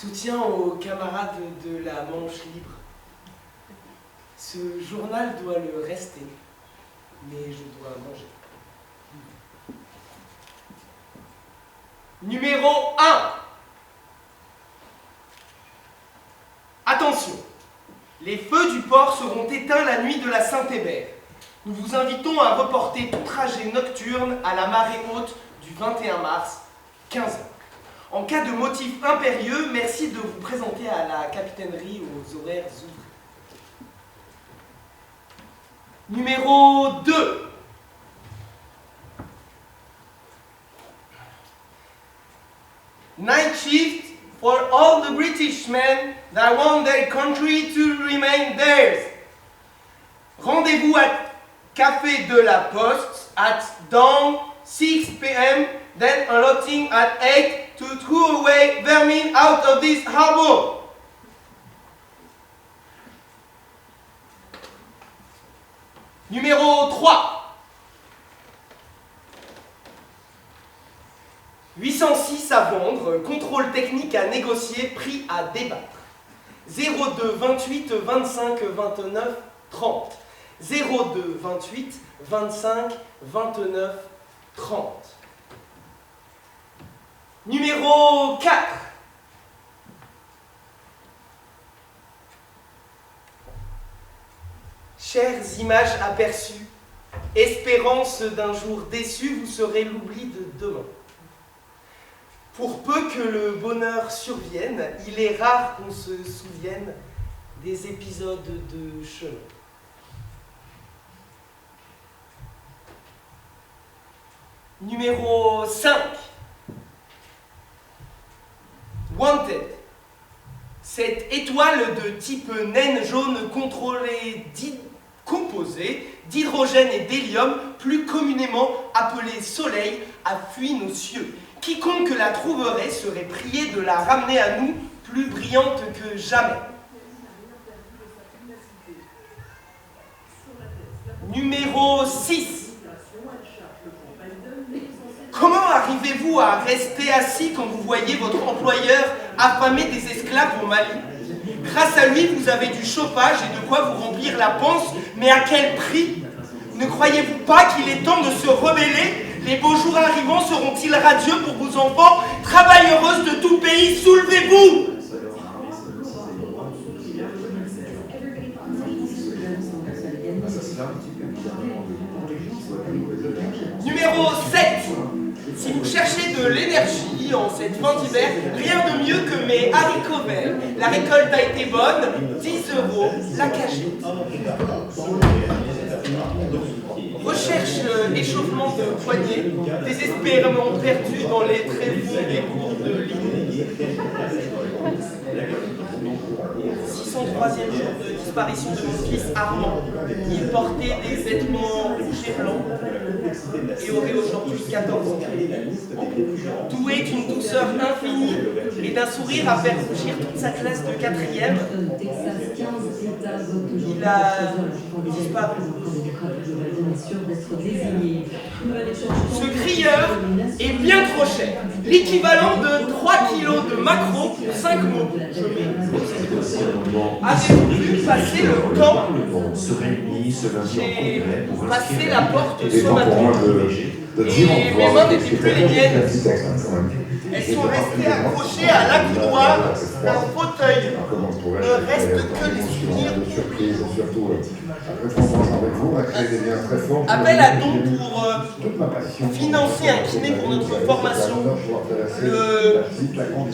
Soutien aux camarades de la Manche libre. Ce journal doit le rester, mais je dois manger. Numéro 1. Attention, les feux du port seront éteints la nuit de la Saint-Hébert. Nous vous invitons à reporter tout trajet nocturne à la marée haute du 21 mars, 15h. En cas de motif impérieux, merci de vous présenter à la capitainerie aux horaires ouvrés. Numéro 2. Night shift for all the British men that want their country to remain theirs. Rendez-vous à Café de la Poste at dawn 6 p.m. Then unloading at 8 to throw away vermin out of this harbor. Numéro 3. 806 à vendre, contrôle technique à négocier, prix à débattre. 02 28 25 29 30. 02 28 25 29 30. Numéro 4. Chères images aperçues, espérance d'un jour déçu, vous serez l'oubli de demain. Pour peu que le bonheur survienne, il est rare qu'on se souvienne des épisodes de chemin. Numéro 5. Wanted. Cette étoile de type naine jaune composée d'hydrogène et d'hélium, plus communément appelée Soleil, a fui nos cieux. Quiconque la trouverait serait prié de la ramener à nous, plus brillante que jamais. Numéro 6. Comment arrivez-vous à rester assis quand vous voyez votre employeur affamer des esclaves au Mali? Grâce à lui, vous avez du chauffage et de quoi vous remplir la panse, mais à quel prix? Ne croyez-vous pas qu'il est temps de se rebeller? Les beaux jours arrivants seront-ils radieux pour vos enfants? Travailleuses de tout pays, soulevez-vous! Numéro 7. Si vous cherchez de l'énergie en cette fin d'hiver, rien de mieux que mes haricots verts. La récolte a été bonne, 10 € la cagette. Recherche échauffement de poignets, désespérément perdu dans les tréfonds des cours de l'île. 603e jour de disparition de mon fils Armand. Il portait des vêtements rouges et blancs et aurait aujourd'hui 14 ans. Doué d'une douceur infinie et d'un sourire à faire rougir toute sa classe de 4e, il a disparu. Ce crieur est bien trop cher. L'équivalent de 3 kilos de maquereau pour 5 mots. Avez-vous pu passer le temps? J'ai passé la porte ce matin et mes mains n'étaient plus les miennes. Elles sont restées accrochées à l'accoudoir d'un fauteuil. Ne reste que les souvenirs. Appel à dons pour financer un kiné pour notre formation.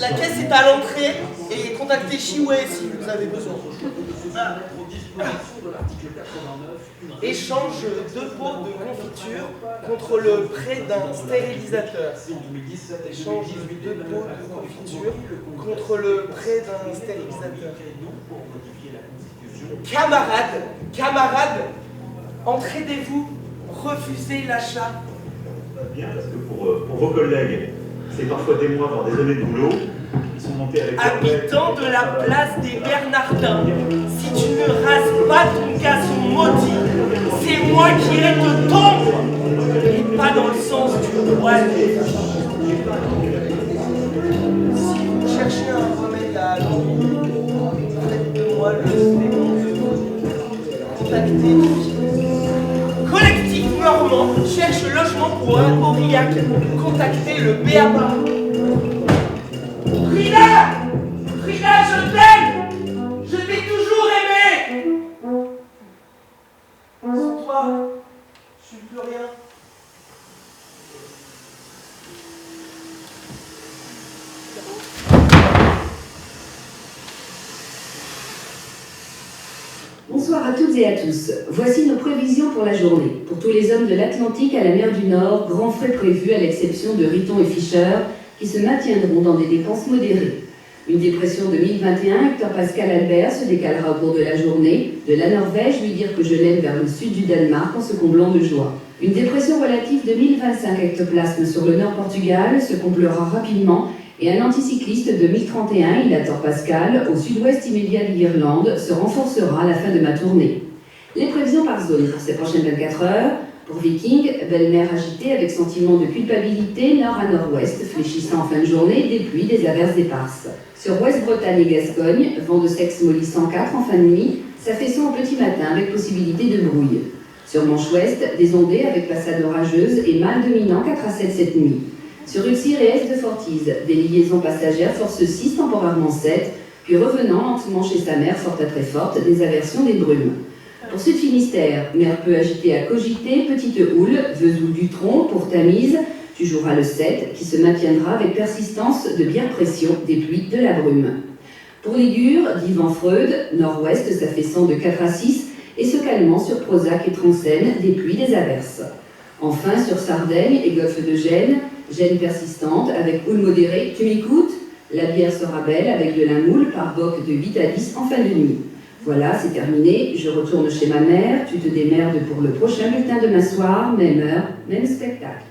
La caisse est à l'entrée et contactez Chiway si vous avez besoin. Échange 2 pots de confiture contre le prêt d'un stérilisateur. Échange 2 pots de confiture contre le prêt d'un stérilisateur. Camarades, entraidez-vous, refusez l'achat. Bien, parce que pour vos collègues, c'est parfois des mois, voire des années de boulot. Ils sont montés avec Habitant de la place des Bernardins, si tu ne rases pas ton gazon maudit, c'est moi qui irai te tendre, et pas dans le sens du poil. Si vous cherchez un remède à Normand cherche logement pour un Aurillac. Contactez le BABA. Frida! Frida, je t'aime! Je t'ai toujours aimé! Sans toi, je suis plus rien. Bonsoir à toutes et à tous. Voici nos prévisions pour la journée. Pour tous les hommes de l'Atlantique à la mer du Nord, grand frais prévu à l'exception de Riton et Fischer, qui se maintiendront dans des dépenses modérées. Une dépression de 1021, Hector Pascal Albert se décalera au cours de la journée. De la Norvège, lui dire que je l'aime vers le sud du Danemark en se comblant de joie. Une dépression relative de 1025 hectoplasmes sur le nord Portugal se complera rapidement et un anticycliste de 1031, Hector Pascal, au sud-ouest immédiat de l'Irlande, se renforcera à la fin de ma tournée. Les prévisions par zone pour ces prochaines 24 heures. Pour Viking, belle mer agitée avec sentiment de culpabilité, nord à nord-ouest, fléchissant en fin de journée, des pluies, des averses éparses. Sur Ouest-Bretagne et Gascogne, vent de sexe mollissant 4 en fin de nuit, s'affaissant au petit matin avec possibilité de brouille. Sur Manche-Ouest, des ondées avec passade orageuse et mal dominant 4 à 7 cette nuit. Sur Ulcire et Est de Fortise, des liaisons passagères force 6, temporairement 7, puis revenant lentement chez sa mère, forte à très forte, des aversions, des brumes. Pour Sud Finistère, mer peu agitée à cogiter, petite houle, Vesoul du tronc, pour Tamise, tu joueras le 7, qui se maintiendra avec persistance de bien pression, des pluies, de la brume. Pour Ligure, divan Freud, nord-ouest s'affaissant de 4 à 6, et se calmant sur Prozac et Tronçaine, des pluies, des averses. Enfin, sur Sardaigne et golfe de Gênes, gêne persistante avec houle modérée, tu m'écoutes? La bière sera belle avec de la moule par boc de 8 à 10 en fin de nuit. Voilà, c'est terminé, je retourne chez ma mère, tu te démerdes pour le prochain bulletin de m'asseoir, même heure, même spectacle.